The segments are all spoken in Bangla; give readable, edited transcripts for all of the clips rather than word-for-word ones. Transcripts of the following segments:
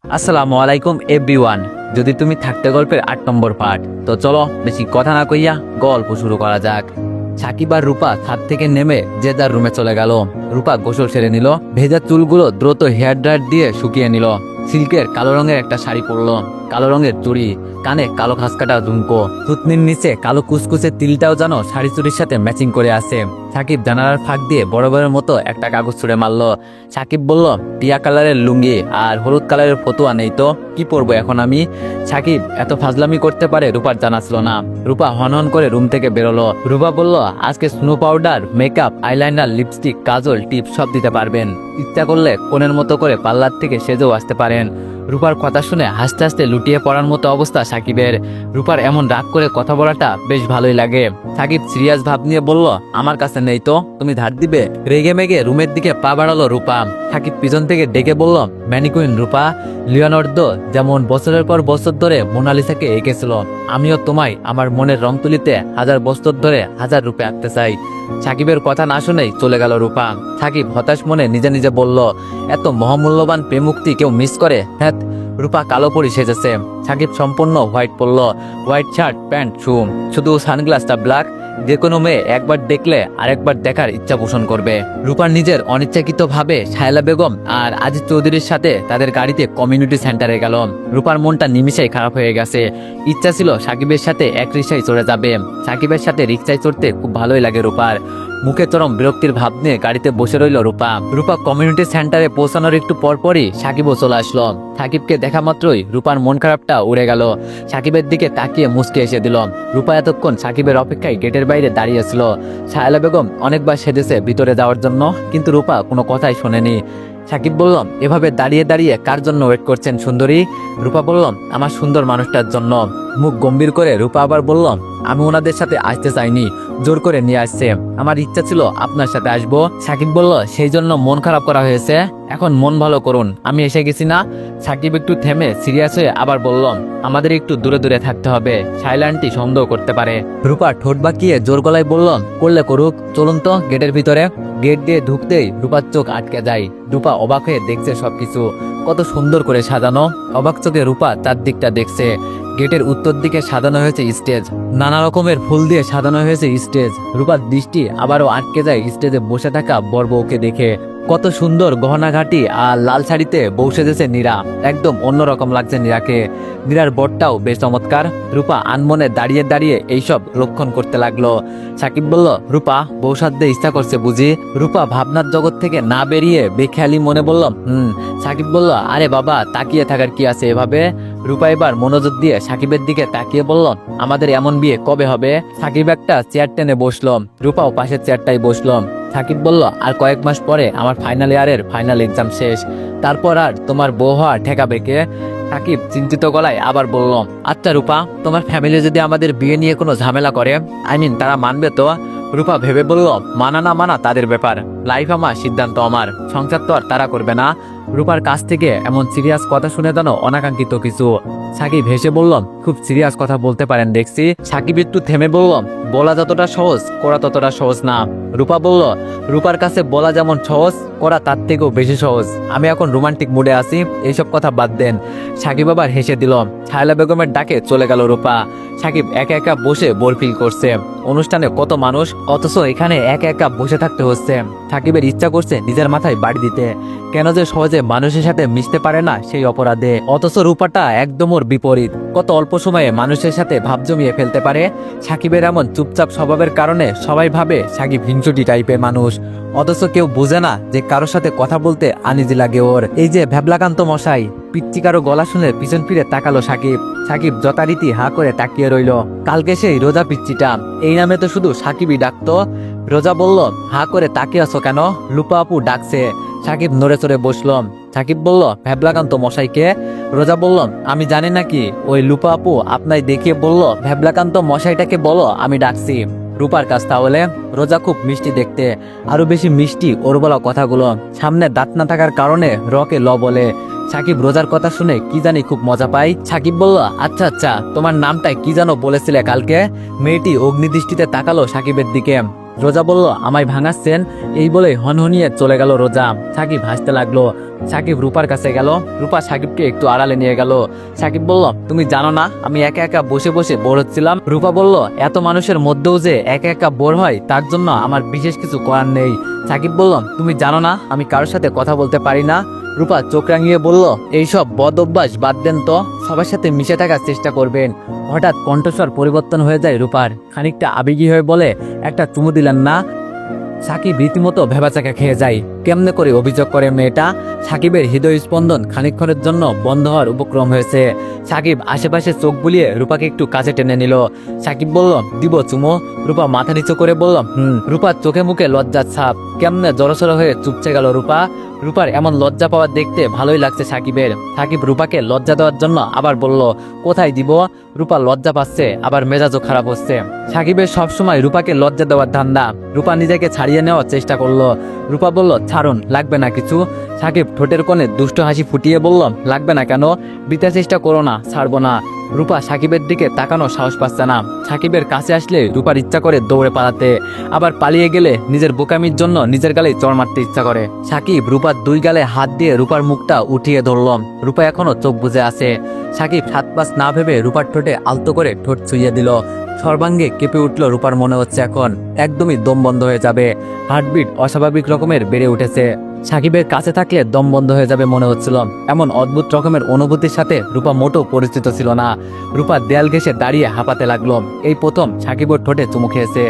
আসসালামু আলাইকুম এভরিওয়ান। যদি তুমি থাকতে গল্পের ৮ নম্বর পার্ট, তো চলো বেশি কথা না কইয়া গল্প শুরু করা যাক। সাকিব আর রূপা ছাদ থেকে নেমে যে যার রুমে চলে গেল। রূপা গোসল সেরে নিল, ভেজা চুলগুলো দ্রুত হেয়ার ড্রায়ার দিয়ে শুকিয়ে নিল। সিল্কের কালো রঙের একটা শাড়ি পরলো, কালো রঙের চুড়ি, কানে কালো খাসকাটা ঝুমকো, থুতনির নিচে কালো কুচকুচে তিলটাও যেন শাড়ি চুড়ির সাথে ম্যাচিং করে আছে। সাকিব জানালার ফাঁক দিয়ে বরাবরের মতো একটা কাগজ ছুঁড়ে মারলো। সাকিব বলল, টিয়া কালারের লুঙ্গি আর হলুদ কালারের ফতুয়া নেই তো কি পরবো এখন আমি? সাকিব এত ফাজলামি করতে পারে রূপার জানা ছিল না। রূপা হন করে রুম থেকে বেরোলো। রূপা বলল, আজকে snow powder, makeup, eyeliner, lipstick, কাজল, টিপ সব দিতে পারবেন। ইচ্ছা করলে কোণের মতো করে পার্লার থেকে সেজেও আসতে পারেন। রূপার কথা শুনে হাসতে হাসতে লুটিয়ে পড়ার মতো অবস্থা সাকিবের। রূপার এমন রাগ করে কথা বলাটা বেশ ভালোই লাগে। সাকিব সিরিয়াস ভাব নিয়ে বলল, আমার কাছে নেই তো, তুমি ধার দিবে? রেগে মেগে রুমের দিকে পা বাড়ালো রূপা। সাকিব পিছন থেকে ডেকে বলল, ম্যানিকুইন রূপা, লিওনার্দো যেমন বছরের পর বছর ধরে মোনালিসাকে এঁকেছিল, আমিও তোমায় আমার মনের রং তুলিতে 1000 বছর ধরে 1000 রূপে আঁকতে চাই। সাকিবের কথা না শুনেই চলে গেল রূপা। সাকিব হতাশ মনে নিজে নিজে বলল, এত মহামূল্যবান প্রেমুক্তি কেউ মিস করে? হ্যাঁ। রূপা কালো পরি সেজেছে। সাকিব সম্পূর্ণ হোয়াইট পরলো, হোয়াইট শার্ট, প্যান্ট, শু, শুধু সানগ্লাসটা ব্ল্যাক। যে কোনো মেয়ে একবার দেখলে আরেকবার দেখার ইচ্ছা পোষণ করবে। রূপার নিজের অনিচ্ছাকৃত ভাবে শায়লা বেগম আর আজিজ চৌধুরীর সাথে তাদের গাড়িতে কমিউনিটি সেন্টারে গেল। রূপার মনটা নিমিষেই খারাপ হয়ে গেছে। ইচ্ছা ছিল সাকিবের সাথে এক রিক্সায় চড়ে যাবে। সাকিবের সাথে রিক্সায় চড়তে খুব ভালোই লাগে রূপার। মুখে চরম বিরক্তির ভাব নিয়ে গাড়িতে বসে রইল রূপা। রূপা কমিউনিটি সেন্টারে পৌঁছানোর একটু পরপরই সাকিবও চলে আসলো। সাকিবকে দেখা মাত্রই রূপার মন খারাপটা উড়ে গেল। সাকিবের দিকে তাকিয়ে মুচকে এসে দিল। রূপা এতক্ষণ সাকিবের অপেক্ষায় গেটের বাইরে দাঁড়িয়েছিল। শায়লা বেগম অনেকবার সেজেছে ভিতরে যাওয়ার জন্য, কিন্তু রূপা কোনো কথাই শোনেনি। সাকিব বলল, এভাবে দাঁড়িয়ে দাঁড়িয়ে কার জন্য ওয়েট করছেন সুন্দরী? রূপা বলল, আমার সুন্দর মানুষটার জন্য। মুখ গম্ভীর করে রূপা আবার বলল, আমি ওনাদের সাথে আসতে চাইনি, জোর করে নিয়ে আসছে। আমার ইচ্ছা ছিল আপনার সাথে আসবো। সাকিব বলল, সেই জন্য মন খারাপ করা হয়েছে? এখন মন ভালো করুন, আমি এসে গেছি না। সাকিব একটু থেমে সিরিয়াস হয়ে আবার বলল, আমাদের একটু দূরে দূরে থাকতে হবে, শায়লা আন্টি সন্দেহ করতে পারে। রূপা ঠোঁট বাঁকিয়ে জোর গলায় বলল, করলে করুক, চলুন তো গেটের ভিতরে। গেট দিয়ে ঢুকতেই রূপার চোখ আটকে যায়। রূপা অবাক হয়ে দেখছে সবকিছু কত সুন্দর করে সাজানো। অবাক চোখে রূপা চারদিকটা দেখছে। গেটের উত্তর দিকে সাজানো হয়েছে স্টেজ, নানা রকমের ফুল দিয়ে সাজানো হয়েছে স্টেজ। রূপার দৃষ্টি আবারও আটকে যায় স্টেজে বসে থাকা বর বউকে দেখে। কত সুন্দর গহনাঘাটি আর লাল শাড়িতে বউ সেজেছে নীরা, একদম অন্যরকম লাগছে নীরাকে। নীরার বরটাও বেশ চমৎকার। রূপা আনমনে দাঁড়িয়ে দাঁড়িয়ে এইসব লক্ষণ করতে লাগলো। সাকিব বলল, রূপা বউ সাধ্যে ইচ্ছা করছে বুঝি? রূপা ভাবনার জগৎ থেকে না বেরিয়ে বেখেয়ালি মনে বলল, সাকিব বলল, আরে বাবা তাকিয়ে থাকার কি আছে এভাবে? রূপা এবার মনোযোগ দিয়ে সাকিবের দিকে তাকিয়ে বলল, আমাদের এমন বিয়ে কবে হবে? সাকিব একটা চেয়ার টেনে বসলো, রূপাও পাশের চেয়ারটাই বসলো। সাকিব বলল, আর কয়েক মাস পরে আমার ফাইনাল ইয়ারের ফাইনাল এক্সাম শেষ, তারপর আর তোমার বউ হওয়া ঠেকাবে কে? সাকিব চিন্তিত গলায় আবার বলল, আচ্ছা রূপা, তোমার ফ্যামিলি যদি আমাদের বিয়ে নিয়ে কোনো ঝামেলা করে, তারা মানবে তো? রূপা ভেবে বলল, মানা না মানা তাদের ব্যাপার, লাইফ আমার, সিদ্ধান্ত আমার, সংসার তো আর তারা করবে না। রূপার কাছ থেকে এমন সিরিয়াস কথা শুনে যেন অনাকাঙ্ক্ষিত কিছু। সাকিব হেসে বলল, খুব সিরিয়াস কথা বলতে পারেন দেখছি। সাকিব একটু থেমে বলল, বলা যতটা সহজ করা ততটা সহজ না। রূপা বলল, রূপার কাছে বলা যেমন সহজ, করা তার থেকেও বেশি সহজ। আমি এখন রোমান্টিক মুডে আছি, এইসব কথা বাদ দেন। সাকিব আবার হেসে দিল। শায়লা বেগমের ডাকে চলে গেল রূপা। সাকিব একা একা বসে বোর ফিল করছে। অনুষ্ঠানে কত মানুষ, অথচ এখানে একা একা বসে থাকতে হচ্ছে। সাকিবের ইচ্ছা করছে নিজের মাথায় বাড়ি দিতে। কেন যে সহজে মানুষের সাথে মিশতে পারে না সেই অপরাধে। অথচ রূপাটা একদম ওর বিপরীত, কত অল্প সময়ে মানুষের সাথে ভাব জমিয়ে ফেলতে পারে। সাকিবের এমন চুপচাপ স্বভাবের কারণে সবাই ভাবে সাকিব হিংসুটি টাইপের মানুষ, অথচ কেউ বোঝে না যে কারোর সাথে কথা বলতে আনিজি লাগে ওর। এই যে ভ্যাবলাকান্ত মশাই, পিচ্চি কারো গলা শুনে পিছন ফিরে তাকালো সাকিব। সাকিব যথারীতি হা করে তাকিয়ে রইল। কালকে সেই রোজা পিচ্চিটা, এই নামে তো শুধু সাকিবই ডাকতো। রোজা বলল, হা করে তাকিয়ে আছো কেন? লুপা আপু ডাকছে। সাকিব নড়ে চড়ে বসল। সাকিব বলল, ভ্যাবলাকান্ত মশাইকে? রোজা বলল, আমি জানি নাকি, ওই লুপা আপু আপনাই দেখিয়ে বলল ভ্যাবলাকান্ত মশাইটাকে বলো আমি ডাকছি। রূপার কাছ তাহলে? রোজা খুব মিষ্টি দেখতে, আরো বেশি মিষ্টি ওর বলা কথাগুলো। সামনে দাঁত না থাকার কারণে রকে ল বলে। সাকিব রোজার কথা শুনে কি জানি খুব মজা পায়। সাকিব বলল, আচ্ছা আচ্ছা, তোমার নামটা কি জানো বলেছিলে কালকে? মেয়েটি অগ্নিদৃষ্টিতে তাকালো সাকিবের দিকে। রোজা বলল, আমায় ভাঙাচ্ছেন? এই বলে হনহনিয়ে চলে গেল রোজা। সাকিব হাসতে লাগলো। সাকিব রূপার কাছে গেল। রূপা সাকিবকে একটু আড়ালে নিয়ে গেল। সাকিব বলল, তুমি জানো না আমি একা একা বসে বসে বোর হচ্ছিলাম। রূপা বলল, এত মানুষের মধ্যেও যে একা একা বোর হয় তার জন্য আমার বিশেষ কিছু করার নেই। সাকিব বলল, তুমি জানো না আমি কারোর সাথে কথা বলতে পারি না। রূপা চোখ রাঙিয়ে বলল, এইসব বদ অভ্যাস বাদ দেন তো, সবার সাথে মিশে থাকার চেষ্টা করবেন। হঠাৎ কণ্ঠস্বর পরিবর্তন হয়ে যায় রূপার, খানিকটা আবেগী হয়ে বলে, একটা চুমু দিলেন না? সাকিব রীতিমতো ভেবাচাকা খেয়ে যায়। কেমনে করে অভিযোগ করে মেয়েটা? সাকিবের হৃদয় স্পন্দন খানিকক্ষণের জন্য বন্ধ হওয়ার উপক্রম হয়েছে। সাকিব আশেপাশে চোখ বুলিয়ে রূপাকে একটু কাছে টেনে নিল। সাকিব বলল, দিব চুমো? রূপা মাথা নিচু করে বলল, রূপার চোখে মুখে লজ্জার ছাপ। কেমনে জড়সড় হয়ে চুপচে গেল রূপা। রূপার এমন লজ্জা পাওয়া দেখতে ভালোই লাগছে সাকিবের। সাকিব রূপাকে লজ্জা দেওয়ার জন্য আবার বলল, কোথায় দিব? রূপা লজ্জা পাচ্ছে, আবার মেজাজও খারাপ হচ্ছে। সাকিবের সবসময় রূপাকে লজ্জা দেওয়ার ধান্দা। রূপা নিজেকে ছাড়িয়ে নেওয়ার চেষ্টা করলো। রূপা বলল, ছাড়ুন, লাগবে না কিছু। সাকিব ঠোঁটের কোণে দুষ্ট হাসি ফুটিয়ে বলল, লাগবে না কেন? বৃথা চেষ্টা করো না, ছাড়বো না। রূপা সাকিবের দিকে তাকানো সাহস পাচ্ছে না। সাকিবের কাছে আসলে রূপার ইচ্ছা করে দৌড়ে পালাতে, আবার পালিয়ে গেলে নিজের বোকামির জন্য নিজের গালে চড় মারতে ইচ্ছা করে। সাকিব রূপার দুই গালে হাত দিয়ে রূপার মুখটা উঠিয়ে ধরল। রূপা এখনো চোখ বুজে আছে। সাকিব হাত পাস না ভেবে রূপার ঠোঁটে আলতো করে ঠোঁট ছুঁয়ে দিল। সর্বাঙ্গে কেঁপে উঠল রূপার, মনে হচ্ছে এখন একদমই দম বন্ধ হয়ে যাবে। হার্টবিট অস্বাভাবিক রকমের বেড়ে উঠেছে। সাকিবের কাছে থাকলে দম বন্ধ হয়ে যাবে মনে হচ্ছিল। এমন অদ্ভুত রকমের অনুভূতির সাথে রূপা মোটেও পরিচিত ছিল না। রূপা দেয়াল ঘেঁষে দাঁড়িয়ে হাঁপাতে লাগলো। এই প্রথম সাকিবের ঠোঁটে চুমু খেয়েছে।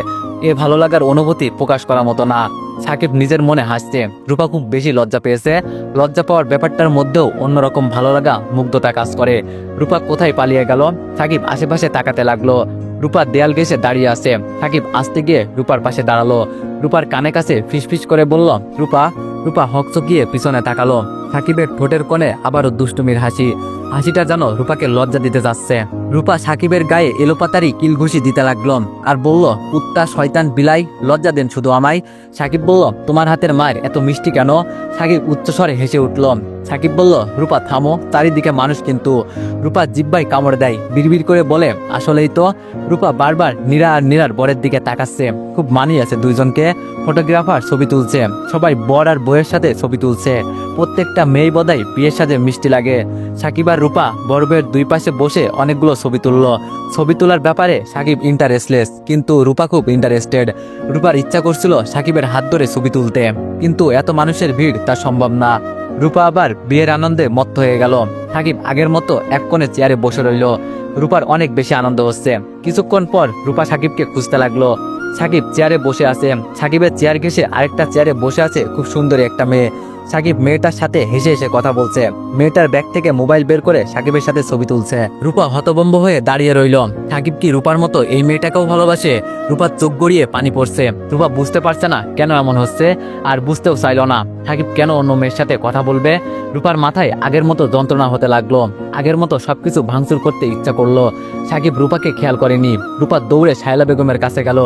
এ ভালো লাগার অনুভূতি প্রকাশ করার মতো না। সাকিব নিজের মনে হাসছে। রূপা খুব বেশি লজ্জা পেয়েছে। লজ্জা পাওয়ার ব্যাপারটার মধ্যেও অন্যরকম ভালো লাগা, মুগ্ধতা কাজ করে। রূপা কোথায় পালিয়ে গেল? সাকিব আশেপাশে তাকাতে লাগলো। রূপা দেয়াল ঘেঁষে দাঁড়িয়ে আছে। সাকিব আসতে গিয়ে রূপার পাশে দাঁড়ালো। রূপার কানে কাছে ফিসফিস করে বলল, রূপা। রূপা হকচকিয়ে পিছনে তাকালো। সাকিবের ঠোঁটের কোণে আবারও দুষ্টুমির হাসি। হাসিটা যেন রূপাকে লজ্জা দিতে যাচ্ছে। রূপা সাকিবের গায়ে এলোপাতারি কিলঘুষি দিতে লাগলো আর বলল, কুত্তা, শয়তান, বিলাই, লজ্জা দেন শুধু আমায়। সাকিব বলল, তোমার হাতের মায়ের এত মিষ্টি কেন? সাকিব উচ্চস্বরে হেসে উঠল। সাকিব বলল, রূপা থামো, চারিদিকে মানুষ কিন্তু। রূপা জিব্বায় কামড় দেয়, বিড়বিড় করে বলে, আসলেই তো। রূপা বারবার নীরা আর নীরার বরের দিকে তাকাচ্ছে। খুব মানিয়ে আছে দুইজনকে। ফটোগ্রাফার ছবি তুলছে, সবাই বর আর বউয়ের সাথে ছবি তুলছে। প্রত্যেকটা মেয়ে বোধহয় বিয়ের সাথে মিষ্টি লাগে। সাকিব আর রূপা বরবের দুই পাশে বসে অনেকগুলো ছবি তুললো। ছবি তোলার ব্যাপারে সাকিব ইন্টারেস্টলেস, কিন্তু রূপা খুব ইন্টারেস্টেড। রূপার ইচ্ছা করছিল সাকিবের হাত ধরে ছবি তুলতে, কিন্তু এত মানুষের ভিড় তা সম্ভব না। রূপা আবার বিয়ের আনন্দে মত্ত হয়ে গেল। সাকিব আগের মতো এক কোণে চেয়ারে বসে রইল। রূপার অনেক বেশি আনন্দ হচ্ছে। কিছুক্ষণ পর রূপা সাকিবকে খুঁজতে লাগলো। সাকিব চেয়ারে বসে আছে। সাকিবের চেয়ার ঘেঁষে আরেকটা চেয়ারে বসে আছে খুব সুন্দরী একটা মেয়ে। সাকিব মেয়েটার সাথে হেসে হেসে কথা বলছে। মেয়েটার ব্যাগ থেকে মোবাইল বের করে সাকিবের সাথে ছবি তুলছে। রূপা হতভম্ব হয়ে দাঁড়িয়ে রইল। সাকিব কি রূপার মতো এই মেয়েটাকেও ভালোবাসে? রূপার চোখ গড়িয়ে পানি পড়ছে। রূপা বুঝতে পারছে না কেন এমন হচ্ছে, আর বুঝতেও চাইল না সাকিব কেন অন্য মেয়ের সাথে কথা বলবে। রূপার মাথায় আগের মতো যন্ত্রণা হতে লাগলো। আগের মতো সবকিছু ভাঙচুর করতে ইচ্ছা করলো। সাকিব রূপাকে খেয়াল করেনি। রূপা দৌড়ে শায়লা বেগমের কাছে গেল।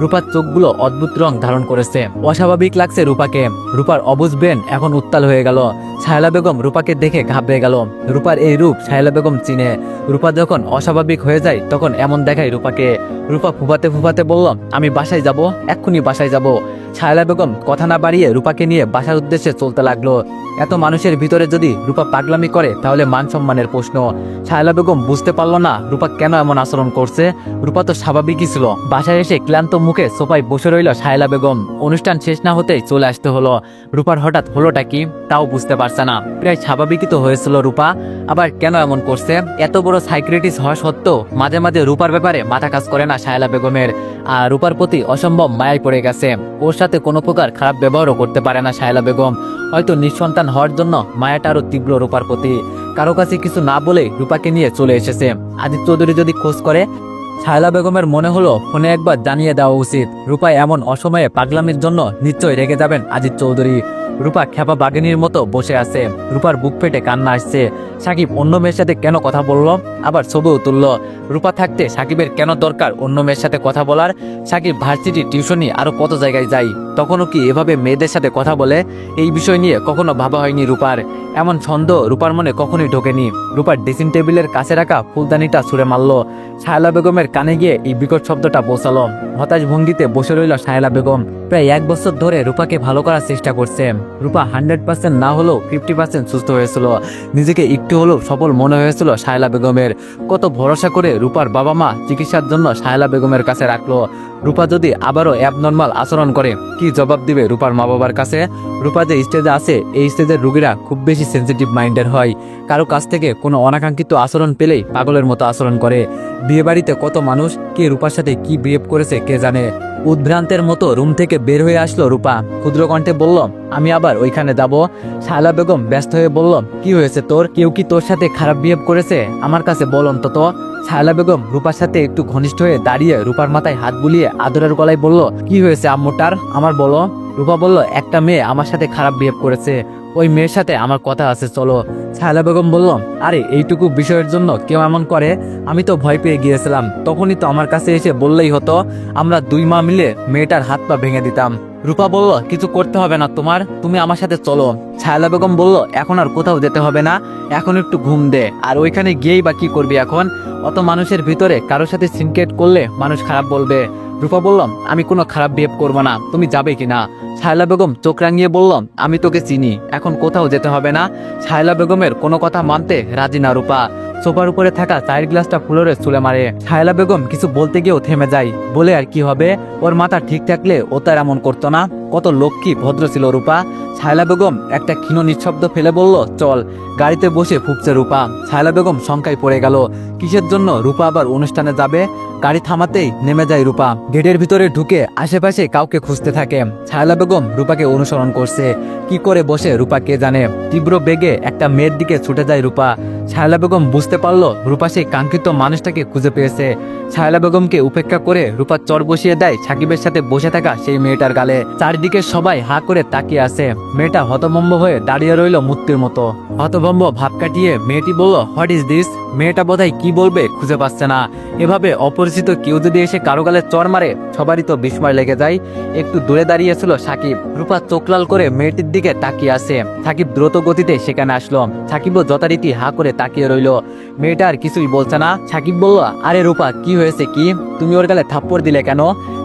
রূপার চোখগুলো অদ্ভুত রং ধারণ করেছে। অস্বাভাবিক লাগছে রূপাকে। রূপার অবুঝ ব্রেন এখন উত্তাল হয়ে গেল। শায়লা বেগম রূপাকে দেখে ঘাবড়ে গেল। রূপার এই রূপ শায়লা বেগম চিনে। রূপা যখন অস্বাভাবিক হয়ে যায় তখন এমন দেখায় রূপাকে। রূপা ফুফাতে ফুফাতে বলল, আমি বাসায় যাব, এক্ষুনি বাসায় যাব। শায়লা বেগম কথা না বাড়িয়ে রূপাকে নিয়ে বাসার উদ্দেশ্যে চলতে লাগলো। এত মানুষের ভিতরে যদি রূপা পাগলামি করে তাহলে মান সম্মানের প্রশ্ন। শায়লা বেগম বুঝতে পারলো না রূপা কেন এমন আচরণ করছে। রূপা তো স্বাভাবিকই ছিল। বাসায় এসে ক্লান্ত মুখে সোফায় বসে রইল শায়লা বেগম। অনুষ্ঠান শেষ না হতেই চলে আসতে হলো। রূপার হঠাৎ হলোটা কি তাও বুঝতে পারছে না। প্রায় স্বাভাবিকই তো হয়েছিল রূপা, আবার কেন এমন করছে? এত বড় সাইক্রেটিস্ট হওয়া সত্ত্বেও মাঝে মাঝে রূপার ব্যাপারে মাথা কাজ করে না শায়লা বেগমের। আর রূপার প্রতি অসম্ভব মায়ায় পড়ে গেছে। ওর সাথে কোনো প্রকার খারাপ ব্যবহারও করতে পারে না শায়লা বেগম। হয়তো নিঃসন্তান হওয়ার জন্য মায়াটা আরো তীব্র রূপার প্রতি। কারো কাছে কিছু না বলে রূপাকে নিয়ে চলে এসেছে। আজিজ চৌধুরী যদি খোঁজ করে। শায়লা বেগমের মনে হলো ফোনে একবার জানিয়ে দেওয়া উচিত। রূপা এমন অসময়ে পাগলামির জন্য নিশ্চয়ই রেগে যাবেন আজিজ চৌধুরী। রূপা খেপা বাঘিনীর মতো বসে আছে। রূপার বুক ফেটে কান্না আসছে। সাকিব অন্য মেয়ের সাথে কেন কথা বললো, আবার ছবিও তুললো। রূপা থাকতে সাকিবের কেন দরকার অন্য মেয়ের সাথে কথা বলার? সাকিব ভার্সিটি, টিউশনি আরো কত জায়গায় যাই, তখনও কি এভাবে মেয়েদের সাথে কথা বলে? এই বিষয় নিয়ে কখনো ভাবা হয়নি রূপার। এমন সন্দেহ রূপার মনে কখনোই ঢোকেনি। রূপার ড্রেসিং টেবিলের কাছে রাখা ফুলদানিটা ছুঁড়ে মারলো। শায়লা বেগমের কানে গিয়ে এই বিকট শব্দটা পৌঁছালো। হতাশ ভঙ্গিতে বসে রইল শায়লা বেগম। প্রায় 1 বছর ধরে রূপাকে ভালো করার চেষ্টা করছে। রূপা 100% না হলেও 50% সুস্থ হয়েছিল। নিজেকে একটু হলেও সফল মনে হয়েছিল শায়লা বেগমের। কত ভরসা করে রূপার বাবা মা চিকিৎসার জন্য শায়লা বেগমের কাছে রাখলো। রূপা যদি আবারও অ্যাবনর্মাল আচরণ করে কি জবাব দিবে রূপার মা বাবার কাছে? রূপা যে স্টেজে আছে, এই স্টেজের রোগীরা খুব বেশি সেন্সিটিভ মাইন্ডের হয়। কারো কাছ থেকে কোনো অনাকাঙ্ক্ষিত আচরণ পেলেই পাগলের মতো আচরণ করে। বিয়েবাড়িতে কত মানুষ কে রূপার সাথে কি বিহেভ করেছে কে জানে। উদ্ভ্রান্তের মতো রুম থেকে বের হয়ে আসলো রূপা, ক্ষুদ্র কণ্ঠে বলল, আমি আবার ওইখানে যাব। শায়লা বেগম ব্যস্ত হয়ে বলল, কি হয়েছে তোর? কেউ কি তোর সাথে খারাপ বিহেভ করেছে? আমার কাছে বল অন্তত। শায়লা বেগম রূপার সাথে একটু ঘনিষ্ঠ হয়ে দাঁড়িয়ে রূপার মাথায় হাত বুলিয়ে আদরের গলায় বলল, কি হয়েছে আম্মুটার, আমার বলো। রূপা বলল, একটা মেয়ে আমার সাথে খারাপ বিহেভ করেছে, ওই মেয়ের সাথে আমার কথা আছে, চলো। শায়লা বেগম বলল, আরে এইটুকু বিষয়ের জন্য কেউ এমন করে? আমি তো ভয় পেয়ে গিয়েছিলাম, তখনই তো আমার কাছে এসে বললেই হতো, আমরা দুই মা মিলে মেয়েটার হাত পা ভেঙে দিতাম। রূপা বলল, কিছু করতে হবে না তোমার, তুমি আমার সাথে চলো। শায়লা বেগম বলল, এখন আর কোথাও যেতে হবে না, এখন একটু ঘুম দে। আর ওইখানে গিয়েই বা কি করবি এখন? অত মানুষের ভিতরে কারোর সাথে সিনক্রেট করলে মানুষ খারাপ বলবে। রূপা বললাম, আমি কোনো খারাপ বিহেভ করবো না, তুমি যাবে কিনা? শায়লা বেগম চোখ রাঙিয়ে বললাম, আমি তোকে চিনি, এখন কোথাও যেতে হবে না। শায়লা বেগমের কোনো কথা মানতে রাজি না রূপা। সোফার উপরে থাকা চায়ের গ্লাসটা ফ্লোরে ছুঁড়ে মারে। শায়লা বেগম কিছু বলতে গিয়েও থেমে যায়, বলে আর কি হবে, ওর মাথা ঠিক থাকলে ও তার এমন করতো না। কত লক্ষ্মী ভদ্র ছিল রূপা। শায়লা বেগম একটা ক্ষীণ নিঃশব্দ ফেলে বলল, চল। গাড়িতে বসে ফুঁকছে রূপা। শায়লা বেগম শঙ্কায় পড়ে গেল, কিসের জন্য রূপা আবার অনুষ্ঠানে যাবে? গাড়ি থামাতেই নেমে যায় রূপা। গেটের ভিতরে ঢুকে আশেপাশে কাউকে খুঁজতে থাকে। শায়লা বেগম রূপাকে অনুসরণ করছে, কি করে বসে রূপা কে জানে। তীব্র বেগে একটা মেয়ের দিকে ছুটে যায় রূপা। শায়লা বেগম বুঝতে পারলো রূপা সেই কাঙ্ক্ষিত মানুষটাকে খুঁজে পেয়েছে। শায়লা বেগমকে উপেক্ষা করে রূপা চর বসিয়ে দেয় সাকিবের সাথে বসে থাকা সেই মেয়েটার গালে। চারিদিকে সবাই হা করে তাকিয়ে আছে। মেয়েটা হতভম্ব হয়ে দাঁড়িয়ে রইল মূর্তির মতো। হতভম্ব ভাব কাটিয়ে মেয়েটি বলল, হোয়াট ইজ দিস? মেয়েটা বোধহয় কি বলবে খুঁজে পাচ্ছে না। এভাবে অপরিচিত কেউ যদি এসে কারো গালে চর মারে সবারই তো বিস্ময় লেগে যায়। একটু দূরে দাঁড়িয়েছিল সাকিব। রূপা চোখ লাল করে মেয়েটির দিকে তাকিয়ে আছে। সাকিব দ্রুত গতিতে সেখানে আসলো। সাকিবও যথারীতি হা করে তাকিয়ে রইল। মেয়েটা আর কিছুই বলছে না। সাকিব বলল, আরে রূপা কি হয়েছে, কি তুমি ওর গালে থাপ্পড় দিলে কেন?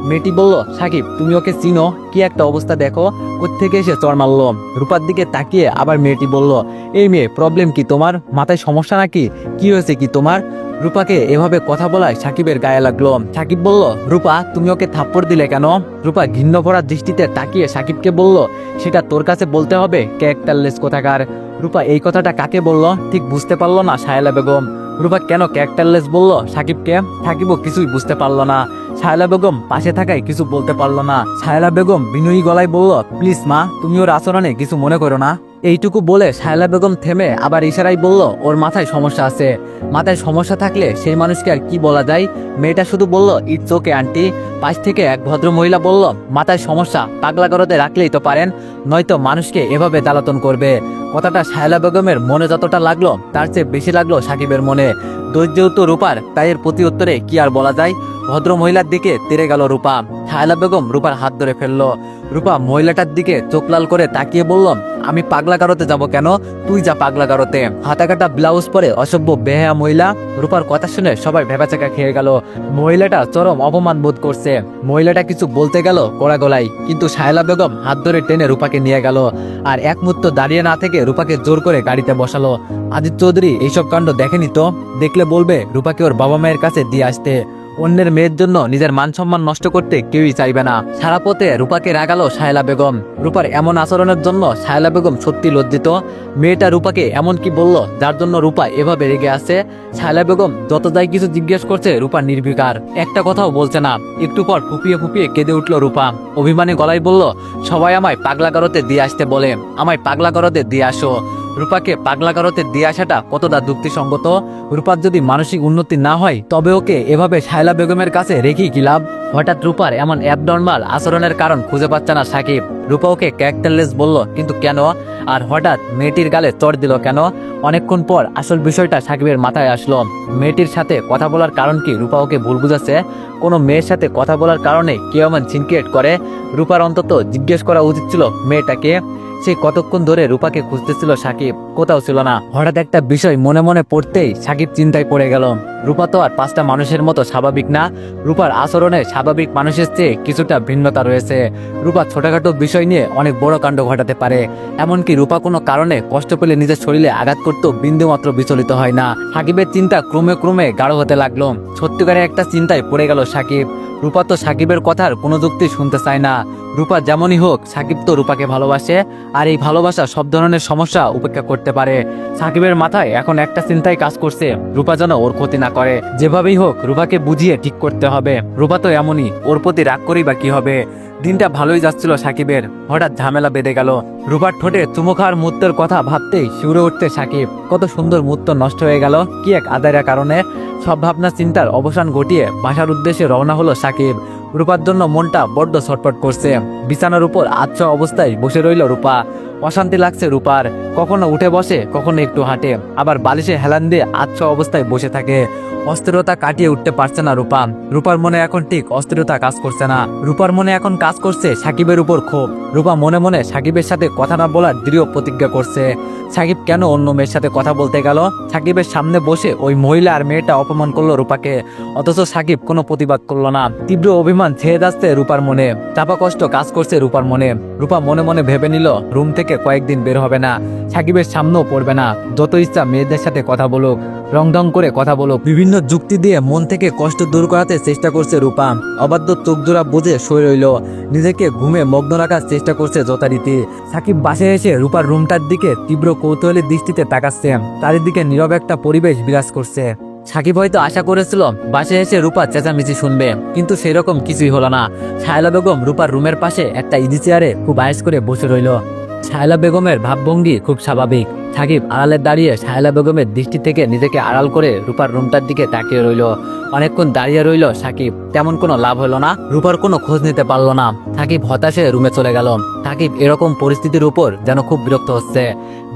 মেয়েটি বলল, সাকিব তুমি ওকে চিনো? কি একটা অবস্থা দেখো, কোত্থেকে এসে চর মারলো। রূপার দিকে তাকিয়ে আবার মেয়েটি বলল, এই মেয়ে প্রবলেম কি তোমার? মাথায় সমস্যা নাকি? কি হয়েছে কি তোমার? রূপাকে এভাবে কথা বলায় সাকিবের গায়ে লাগলো। সাকিব বলল, রূপা তুমি ওকে থাপ্পড় দিলে কেন? রূপা ঘৃণ্য ভরা দৃষ্টিতে তাকিয়ে সাকিবকে বলল, সেটা তোর কাছে বলতে হবে, ক্যারেক্টারলেস কোথাকার। রূপা এই কথাটা কাকে বলল ঠিক বুঝতে পারলো না শায়লা বেগম। রূপা কেন ক্যারেক্টারলেস বলল সাকিবকে? সাকিবও কিছুই বুঝতে পারলো না। শায়লা বেগম পাশে থাকায় কিছু বলতে পারলো না। শায়লা বেগম বিনয়ী গলায় বলল, প্লিজ মা, তুমি ওর আচরণে কিছু মনে করো না। এইটুকু বলে শায়লা বেগম থেমে আবার ইশারায় বলল, ওর মাথায় সমস্যা আছে। মাথায় সমস্যা থাকলে সেই মানুষকে আর কি বলা যায়? মেয়েটা শুধু বলল, ইটস ওকে আন্টি। পাশ থেকে এক ভদ্র মহিলা বলল, মাথায় সমস্যা পাগলাগারদে রাখলেই তো পারেন, নয়তো মানুষকে এভাবে জ্বালাতন করবে। কথাটা শায়লা বেগমের মনে যতটা লাগলো তার চেয়ে বেশি লাগলো সাকিবের মনে। দৈর্যত রূপার তাই এর প্রতি উত্তরে কি আর বলা যায়। ভদ্র মহিলার দিকে তেরে গেল রূপা। শায়লা বেগম রূপার হাত ধরে ফেললো। রূপা মহিলাটার দিকে চোখ লাল করে তাকিয়ে বলল, আমি পাগলা গারোতে যাব কেন? তুই যা পাগলা গারোতে। হাতা কাটা ব্লাউজ পরে অসভ্য বেহায়া মহিলা। রূপার কথা শুনে সবাই ভেবাচাকা খেয়ে গেল। মহিলাটা চরম অপমান বোধ করছে। মহিলাটা কিছু বলতে গেল কড়া গলায়, কিন্তু শায়লা বেগম হাত ধরে টেনে রূপাকে নিয়ে গেল। আর এক মুহূর্ত দাঁড়িয়ে না থেকে রূপাকে জোর করে গাড়িতে বসালো। আদিত্য চৌধুরী এইসব কাণ্ড দেখেনি তো? দেখলে বলবে রূপাকে ওর বাবা মায়ের কাছে দিয়ে আসতে। অন্যের মেয়ের জন্য নিজের মান সম্মান নষ্ট করতে কেউই চাইবে না। সারা পথে রূপাকে রাগালো শায়লা বেগম। রূপার এমন আচরণের জন্য শায়লা বেগম সত্যি লজ্জিত। মেয়েটা রূপাকে এমন কি বলল যার জন্য রূপা এভাবে রেগে আছে? শায়লা বেগম যত যাই কিছু জিজ্ঞেস করছে রূপা নির্বিকার, একটা কথাও বলছে না। একটু পর ফুপিয়ে ফুপিয়ে কেঁদে উঠল রূপা। অভিমানী গলায় বলল, সবাই আমায় পাগলা গারোতে দিয়ে আসতে বলে, আমায় পাগলা গারোতে দিয়ে আসো। রূপাকে পাগলা গারোতে দিয়ে আসাটা কতটা যুক্তিসঙ্গত? রূপার যদি মানসিক উন্নতি না হয় তবে ওকে এভাবে শায়লা বেগমের কাছে রেখেই কি লাভ? হঠাৎ রূপার এমন অ্যাবনর্মাল আচরণের কারণ খুঁজে পাচ্ছে না সাকিব। রূপা ওকে ক্যারেক্টারলেস বলল, কিন্তু কেন? আর হঠাৎ মেয়েটির গালে চড় দিল কেন? অনেকক্ষণ পর আসল বিষয়টা সাকিবের মাথায় আসলো। মেয়েটির সাথে কথা বলার কারণ কি রূপা ওকে ভুল বুঝাচ্ছে? কোনো মেয়ের সাথে কথা বলার কারণে কেউ এমন সিনক্রেট করে? রূপার অন্তত জিজ্ঞেস করা উচিত ছিল মেয়েটাকে। সেই কতক্ষণ ধরে রূপাকে খুঁজতেছিল সাকিব। কোথাও ছিল না। হঠাৎ একটা বিষয় মনে মনে পড়তেই সাকিব চিন্তায় পড়ে গেল। রূপা তো আর 5টা মানুষের মতো স্বাভাবিক না। রূপার আচরণে স্বাভাবিক মানুষের চেয়ে কিছুটা ভিন্নতা রয়েছে। রূপা ছোটখাটো বিষয় নিয়ে অনেক বড় কাণ্ড ঘটাতে পারে। এমনকি রূপা কোনো কারণে কষ্ট পেলে নিজের শরীরে আঘাত করতেও বিন্দুমাত্র বিচলিত হয় না। সাকিবের চিন্তা ক্রমে ক্রমে গাঢ় হতে লাগলো। সত্যিকারের একটা চিন্তায় পড়ে গেল সাকিব। রূপা তো সাকিবের কথার কোনো যুক্তি শুনতে চায় না। রূপা যেমনই হোক, সাকিব তো রূপাকে ভালোবাসে, আর এই ভালোবাসা সব ধরনের সমস্যা উপেক্ষা করতে পারে। সাকিবের মাথায় এখন একটা চিন্তাই কাজ করছে, রূপা যেন ওর ক্ষতি না করে। যেভাবেই হোক রূপাকে বুঝিয়ে ঠিক করতে হবে। রূপা তো এমনই, ওর প্রতি রাগ করেই বা কি হবে। দিনটা ভালোই যাচ্ছিল সাকিবের, হঠাৎ ঝামেলা বেঁধে গেল। রূপার ঠোঁটে চুমু খাওয়ার মুহূর্তের কথা ভাবতেই শিউরে উঠতে সাকিব। কত সুন্দর মুহূর্ত নষ্ট হয়ে গেল কি এক আদায়ের কারণে। সব ভাবনা চিন্তার অবসান ঘটিয়ে বাসার উদ্দেশ্যে রওনা হলো সাকিব। রূপার জন্য মনটা বড্ড ছটফট করছে। বিছানার উপর আচ্ছা অবস্থায় বসে রইল রূপা। অশান্তি লাগছে রূপার। কখনো উঠে বসে, কখনো একটু হাঁটে, আবার বালিশে হেলান দিয়ে আচ্ছা অবস্থায় বসে থাকে। অস্থিরতা কাটিয়ে উঠতে পারছে না রূপা। রূপার মনে এখন ঠিক অস্থিরতা কাজ করছে না। রূপার মনে এখন কাজ করছে সাকিবের উপর ক্ষোভ। রূপা মনে মনে সাকিবের সাথে কথা না বলার দৃঢ় প্রতিজ্ঞা করছে। সাকিব কেন অন্য মেয়ের সাথে কথা বলতে গেল? সাকিবের সামনে বসে ওই মহিলা আর মেয়েটা অপমান করলো রূপাকে, অথচ সাকিব কোনো প্রতিবাদ করলো না। তীব্র অভিমান ছেয়ে যাচ্ছে রূপার মনে, চাপা কষ্ট কাজ করছে রূপার মনে। রূপা মনে মনে ভেবে নিল রুম থেকে কয়েকদিন বের হবে না, সাকিবের সামনেও পড়বে না। যত ইচ্ছা মেয়েদের সাথে কথা বলুক, রং ঢং করে কথা বলুক, বিভিন্ন যুক্তি দিয়ে মন থেকে কষ্ট দূর করাতে চেষ্টা করছে রূপা। অবাধ্য চোখ জোড়া বুঝে শুয়ে রইল, নিজেকে ঘুমে মগ্ন রাখার চেষ্টা করছে যথারীতি। সাকিব বাসায় এসে রূপার রুমটার দিকে তীব্র কৌতূহলী দৃষ্টিতে তাকাচ্ছে। চারিদিকে নীরব একটা পরিবেশ বিরাজ করছে। সাকিব হয়তো আশা করেছিল বাসায় এসে রূপা চেঁচামেচি শুনবে, কিন্তু সেরকম কিছুই হলো না। শায়লা বেগম রূপার রুমের পাশে একটা ইজি চেয়ারে খুব আয়েস করে বসে রইল। শায়লা বেগমের ভাবভঙ্গি খুব স্বাভাবিক। সাকিব আড়ালে দাঁড়িয়ে শায়লা বেগমের দৃষ্টি থেকে নিজেকে আড়াল করে রূপার রুমটার দিকে তাকিয়ে রইল। অনেকক্ষণ দাঁড়িয়ে রইল সাকিব, তেমন কোনো লাভ হলো না। রূপার কোনো খোঁজ নিতে পারলো না। সাকিব হতাশে রুমে চলে গেল। সাকিব এরকম পরিস্থিতির উপর যেন খুব বিরক্ত হচ্ছে।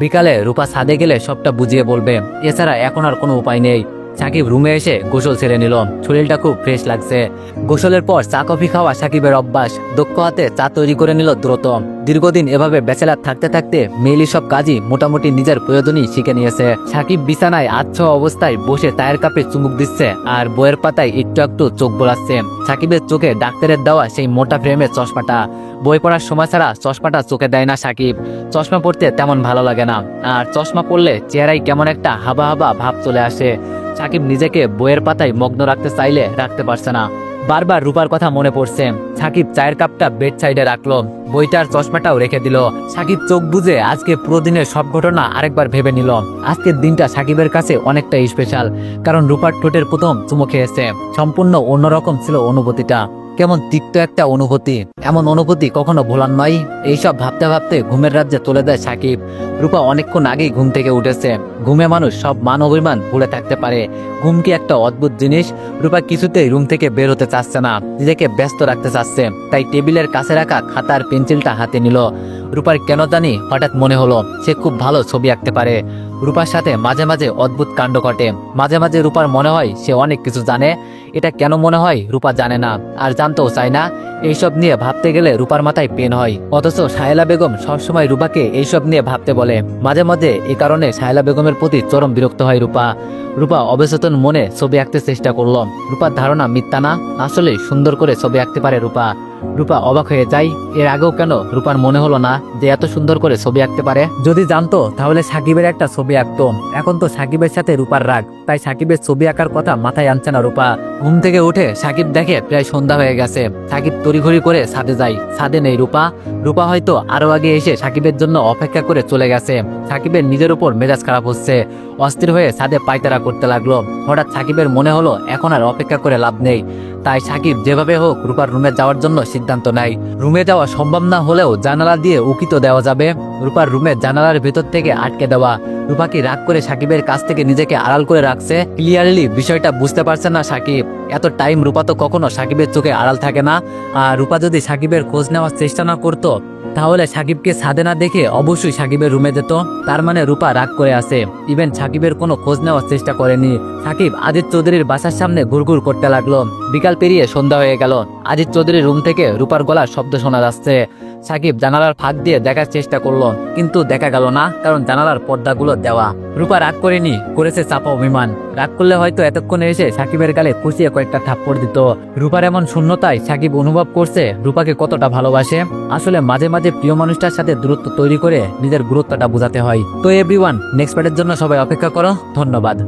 বিকালে রূপা ছাদে গেলে সবটা বুঝিয়ে বলবে, এছাড়া এখন আর কোনো উপায় নেই। সাকিব রুমে এসে গোসল ছেড়ে নিল। শরীরটা খুব ফ্রেশ লাগছে। গোসলের পর চা কফি খাওয়া সাকিবের অভ্যাস। দক্ষ হাতে চা তৈরি করে নিল দ্রুত। দীর্ঘদিন এভাবে ব্যাচেলার থাকতে থাকতে মেইলি সব কাজই মোটামুটি নিজের প্রয়োজনই শিখে নিয়েছে। সাকিব বিছানায় আচ্ছা অবস্থায় বসে চায়ের কাপে চুমুক দিচ্ছে আর বইয়ের পাতায় একটু একটু চোখ বোলাচ্ছে। সাকিবের চোখে ডাক্তারের দেওয়া সেই মোটা ফ্রেমের চশমাটা। বই পড়ার সময় ছাড়া চশমাটা চোখে দেয় না সাকিব। চশমা পড়তে তেমন ভালো লাগে না, আর চশমা পড়লে চেহারায় কেমন একটা হাবা হাবা ভাব চলে আসে। সাকিব নিজেকে বইয়ের পাতায় মগ্ন রাখতে চাইলে রাখতে পারছে না। বারবার রূপার কথা মনে পড়ছে। সাকিব চায়ের কাপটা বেড সাইডে রাখলো, বইটার চশমাটাও রেখে দিল। সাকিব চোখ বুজে আজকে পুরো দিনের সব ঘটনা আরেকবার ভেবে নিল। আজকের দিনটা সাকিবের কাছে অনেকটা স্পেশাল, কারণ রূপার ঠোঁটের প্রথম চুমু খেয়েছে। সম্পূর্ণ অন্যরকম ছিল অনুভূতিটা, কেমন তিক্ত একটা অনুভূতি। এমন অনুভূতি কখনো ভোলার নয়। এইসব ভাবতে ভাবতে ঘুমের রাজ্যে চলে যায় সাকিব। রূপা অনেকক্ষণ আগেই ঘুম থেকে উঠেছে। ঘুমে মানুষ সব মান অভিমান ভুলে থাকতে পারে। ঘুম কি একটা অদ্ভুত জিনিস। রূপা কিছুতেই রুম থেকে বের হতে চাচ্ছে না, নিজেকে ব্যস্ত রাখতে চাচ্ছে। তাই টেবিলের কাছে রাখা খাতার পেন্সিলটা হাতে নিল। রূপার কেন জানি হঠাৎ মনে হলো সে খুব ভালো ছবি আঁকতে পারে। রূপার সাথে মাঝে মাঝে অদ্ভুত কাণ্ড ঘটে। মাঝে মাঝে রূপার মনে হয় সে অনেক কিছু জানে। এটা কেন মনে হয় রূপা জানে না, আর জানতেও চায় না। এইসব নিয়ে ভাবতে গেলে রূপার মাথায় পেন হয়, অথচ শায়লা বেগম সবসময় রূপাকে এইসব নিয়ে ভাবতে বলে। মাঝে মাঝে এই কারণে শায়লা বেগমের প্রতি চরম বিরক্ত হয় রূপা। রূপা অবচেতন মনে ছবি আঁকতে চেষ্টা করলো। রূপার ধারণা মিথ্যা না, আসলে সুন্দর করে ছবি আঁকতে পারে রূপা। রূপা অবাক হয়ে যায়। এর আগেও কেন রূপার মনে হলো না যে এত সুন্দর করে ছবি আঁকতে পারে? যদি জানতো তাহলে সাকিবের একটা ছবি আঁকতো। এখন তো সাকিবের সাথে রূপার রাগ, তাই সাকিবের ছবি আঁকার কথা মাথায় আনছে না রূপা। ঘুম থেকে উঠে সাকিব দেখে প্রায় সন্ধ্যা হয়ে গেছে। সাকিব তড়িঘড়ি করে ছাদে যায়। ছাদে নেই রূপা। রূপা হয়তো আরো আগে এসে সাকিবের জন্য অপেক্ষা করে চলে গেছে। সাকিবের নিজের উপর মেজাজ খারাপ হচ্ছে। অস্থির হয়ে ছাদে পায়তারা করতে লাগলো। হঠাৎ সাকিবের মনে হলো এখন আর অপেক্ষা করে লাভ নেই। তাই সাকিব যেভাবে হোক রূপার রুমে যাওয়ার জন্য সিদ্ধান্ত নেয়। রুমে যাওয়া সম্ভব না হলেও জানালা দিয়ে উকি তো দেওয়া যাবে। রূপার রুমের জানালার ভেতর থেকে আটকে দেওয়া। রূপা কি রাগ করে সাকিবের কাছ থেকে নিজেকে আড়াল করে রাখছে? ক্লিয়ারলি বিষয়টা বুঝতে পারছে না সাকিব। এত টাইম রূপা তো কখনো সাকিবের চোখে আড়াল থাকে না। আর রূপা যদি সাকিবের খোঁজ নেওয়ার চেষ্টা না করতো তাহলে সাকিবকে ছাদে না দেখে অবশ্যই সাকিবের রুমে যেত। তার মানে রূপা রাগ করে আছে। ইভেন সাকিবের কোনো খোঁজ নেওয়ার চেষ্টা করেনি। সাকিব আজিজ চৌধুরীর বাসার সামনে ঘুরঘুর করতে লাগলো। বিকাল পেরিয়ে সন্ধ্যা হয়ে গেল। আজিজ চৌধুরীর রুম থেকে রূপার গলার শব্দ শোনা যাচ্ছে। সাকিব জানালার ফাঁক দিয়ে দেখার চেষ্টা করলো, কিন্তু দেখা গেল না, কারণ জানালার পর্দাগুলো দেওয়া। রূপা রাগ করেনি, করেছে চাপা অভিমান। রাগ করলে হয়তো এতক্ষণে এসে সাকিবের গালে খুশিয়ে কয়েকটা থাপ্পড় দিত। রূপার এমন শূন্যতায় সাকিব অনুভব করছে রূপাকে কতটা ভালোবাসে। আসলে মাঝে মাঝে প্রিয় মানুষটার সাথে দূরত্ব তৈরি করে নিজের গুরুত্বটা বোঝাতে হয়। তো এভরিওয়ান, নেক্সট পার্টের জন্য সবাই অপেক্ষা করো। ধন্যবাদ।